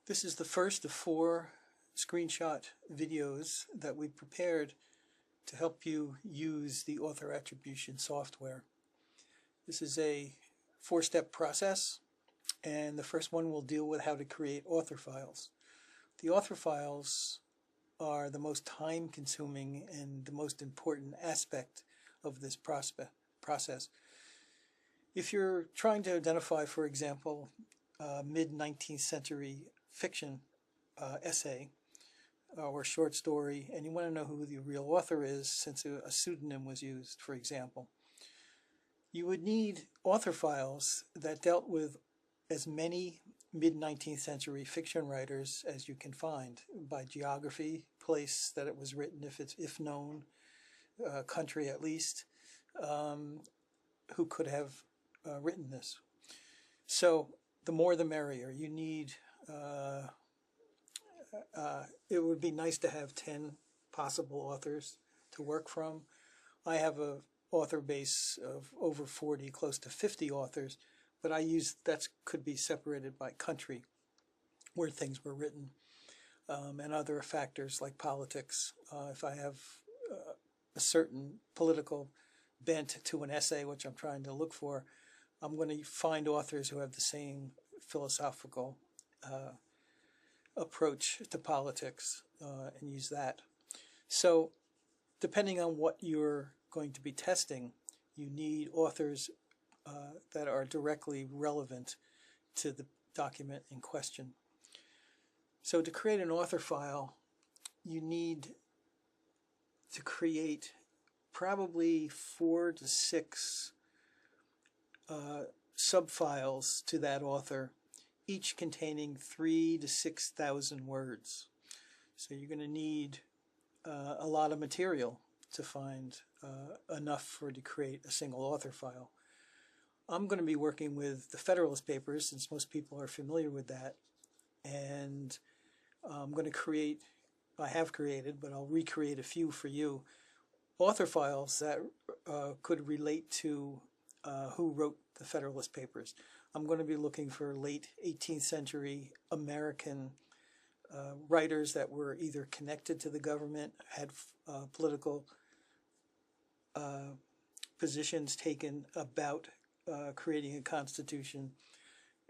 This is the first of 4 screenshot videos that we prepared to help you use the author attribution software. This is a 4-step process, and the first one will deal with how to create author files. The author files are the most time-consuming and the most important aspect of this process. If you're trying to identify, for example, mid-19th century fiction essay or short story, and you want to know who the real author is since a pseudonym was used, for example, you would need author files that dealt with as many mid-19th century fiction writers as you can find by geography, place that it was written if known, country at least, who could have written this. So the more the merrier. You need, it would be nice to have 10 possible authors to work from. I have a author base of over 40, close to 50 authors, but I use, that could be separated by country where things were written, and other factors like politics. If I have a certain political bent to an essay, which I'm trying to look for, I'm going to find authors who have the same philosophical approach to politics and use that. So depending on what you're going to be testing, you need authors that are directly relevant to the document in question. So to create an author file, you need to create probably 4 to 6 subfiles to that author, each containing 3,000 to 6,000 words. So you're going to need a lot of material to find enough to create a single author file. I'm going to be working with the Federalist Papers, since most people are familiar with that, and I'm going to create, I have created, but I'll recreate a few for you, author files that could relate to who wrote the Federalist Papers. I'm going to be looking for late 18th century American writers that were either connected to the government, had political positions taken about creating a constitution,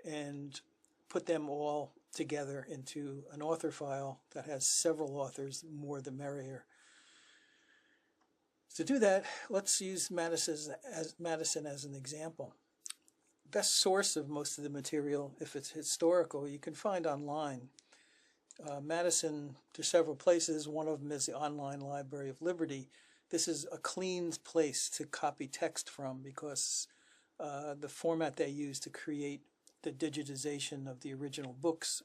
and put them all together into an author file that has several authors, more the merrier. To do that, let's use Madison as an example. Best source of most of the material, if it's historical, you can find online. Madison, there's several places. One of them is the Online Library of Liberty. This is a clean place to copy text from because the format they use to create the digitization of the original books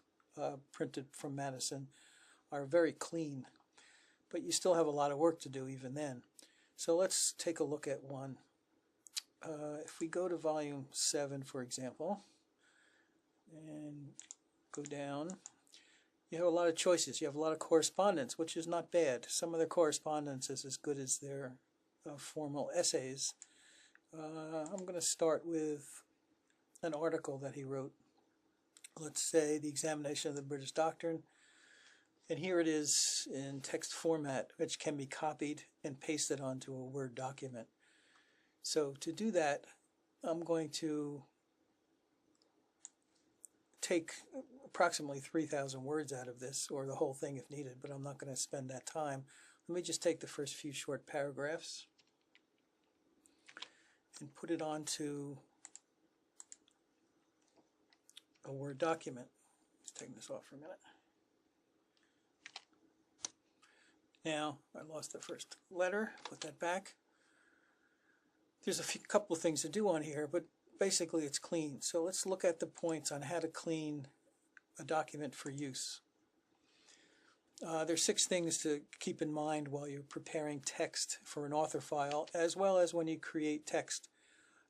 printed from Madison are very clean. But you still have a lot of work to do even then. So let's take a look at one. If we go to volume 7, for example, and go down, you have a lot of choices. You have a lot of correspondence, which is not bad. Some of their correspondence is as good as their formal essays. I'm going to start with an article that he wrote. Let's say the examination of the British Doctrine. And here it is in text format, which can be copied and pasted onto a Word document. So to do that, I'm going to take approximately 3,000 words out of this, or the whole thing if needed, but I'm not going to spend that time. Let me just take the first few short paragraphs and put it onto a Word document. Let's take this off for a minute. Now, I lost the first letter, put that back. There's a couple of things to do on here, but basically it's clean. So let's look at the points on how to clean a document for use. There's 6 things to keep in mind while you're preparing text for an author file, as well as when you create text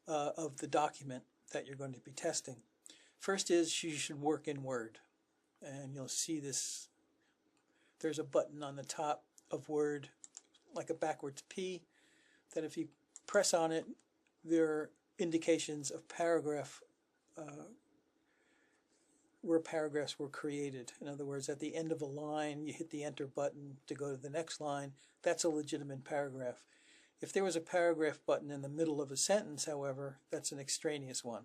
of the document that you're going to be testing. First is you should work in Word, and you'll see this. There's a button on the top of Word, like a backwards P, that if you press on it, there are indications of paragraph where paragraphs were created. In other words, at the end of a line, you hit the enter button to go to the next line. That's a legitimate paragraph. If there was a paragraph button in the middle of a sentence, however, that's an extraneous one.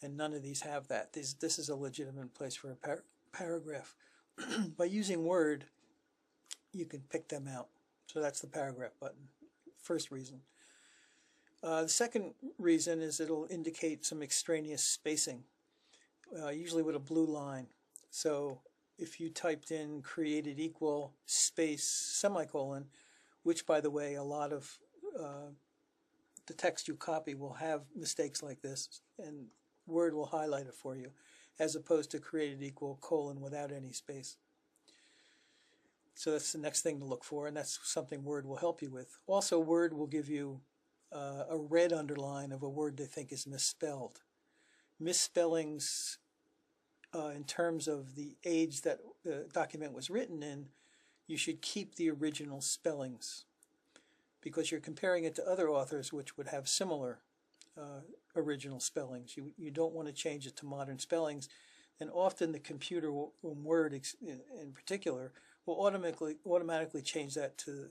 And none of these have that. This is a legitimate place for a paragraph. By using Word, you can pick them out. So that's the paragraph button. First reason. The second reason is it'll indicate some extraneous spacing, usually with a blue line. So if you typed in created equal space semicolon, which by the way, a lot of the text you copy will have mistakes like this, and Word will highlight it for you, as opposed to created equal colon without any space. So that's the next thing to look for, and that's something Word will help you with. Also, Word will give you a red underline of a word they think is misspelled. Misspellings in terms of the age that the document was written in, you should keep the original spellings because you're comparing it to other authors which would have similar original spellings. You don't want to change it to modern spellings, and often the computer will, Word in particular, will automatically change that to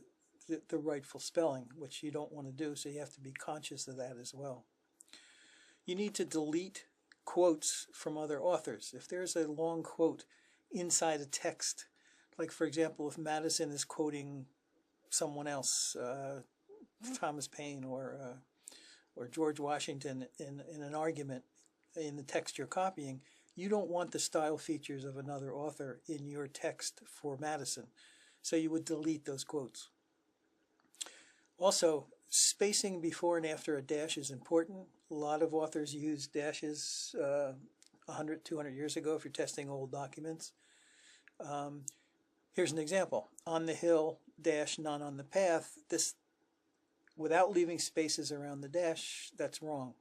the rightful spelling, which you don't want to do, so you have to be conscious of that as well. You need to delete quotes from other authors. If there's a long quote inside a text, like for example, if Madison is quoting someone else, Thomas Paine or George Washington in an argument in the text you're copying, you don't want the style features of another author in your text for Madison, so you would delete those quotes. Also, spacing before and after a dash is important. A lot of authors use dashes 100, 200 years ago if you're testing old documents. Here's an example. On the hill, dash, not on the path. This, without leaving spaces around the dash, that's wrong.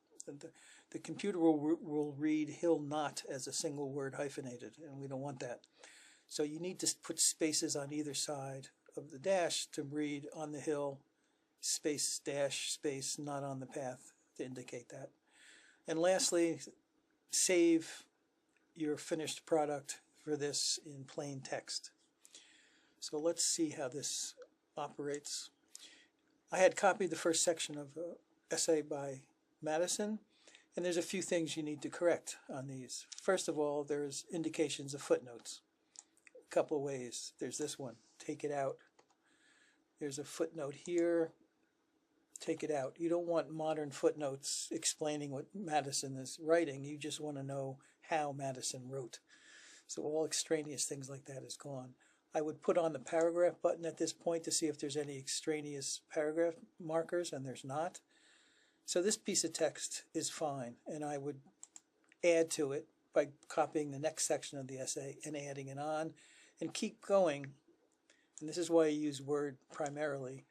The computer will read hill not as a single word hyphenated, and we don't want that. So you need to put spaces on either side of the dash to read on the hill, space, dash, space, not on the path to indicate that. And lastly, save your finished product for this in plain text. So let's see how this operates. I had copied the first section of an essay by Madison, and there's a few things you need to correct on these. First of all, there's indications of footnotes. A couple of ways. There's this one, take it out. There's a footnote here, take it out. You don't want modern footnotes explaining what Madison is writing. You just want to know how Madison wrote. So all extraneous things like that is gone. I would put on the paragraph button at this point to see if there's any extraneous paragraph markers, and there's not. So this piece of text is fine, and I would add to it by copying the next section of the essay and adding it on, and keep going. And this is why I use Word primarily,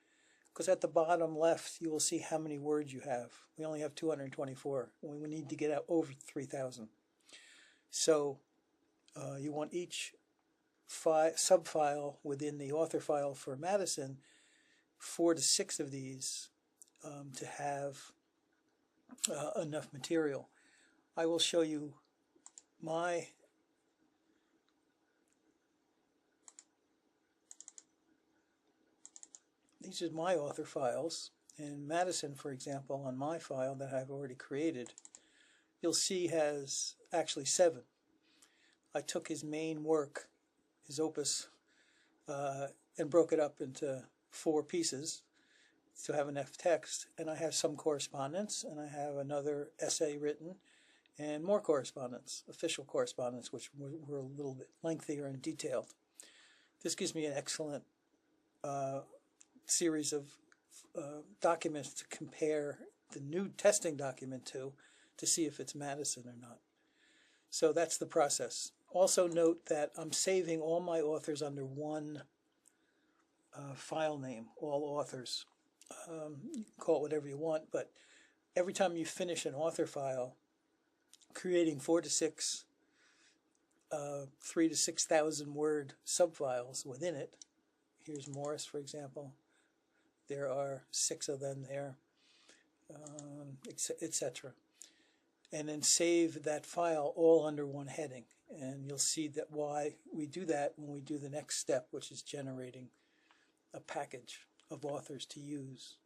because at the bottom left you will see how many words you have. We only have 224, and we need to get out over 3,000. So you want each subfile within the author file for Madison, 4 to 6 of these to have enough material. I will show you these are my author files, and Madison, for example, on my file that I've already created, you'll see has actually 7. I took his main work, his opus, and broke it up into 4 pieces to have enough text, and I have some correspondence, and I have another essay written, and more correspondence, official correspondence, which were a little bit lengthier and detailed. This gives me an excellent series of documents to compare the new testing document to see if it's Madison or not. So that's the process. Also note that I'm saving all my authors under one file name, all authors. You can call it whatever you want, but every time you finish an author file, creating 4 to 6, 3 to 6,000 word subfiles within it. Here's Morris, for example. There are 6 of them there, etc. And then save that file all under one heading. And you'll see that why we do that when we do the next step, which is generating a package of authors to use.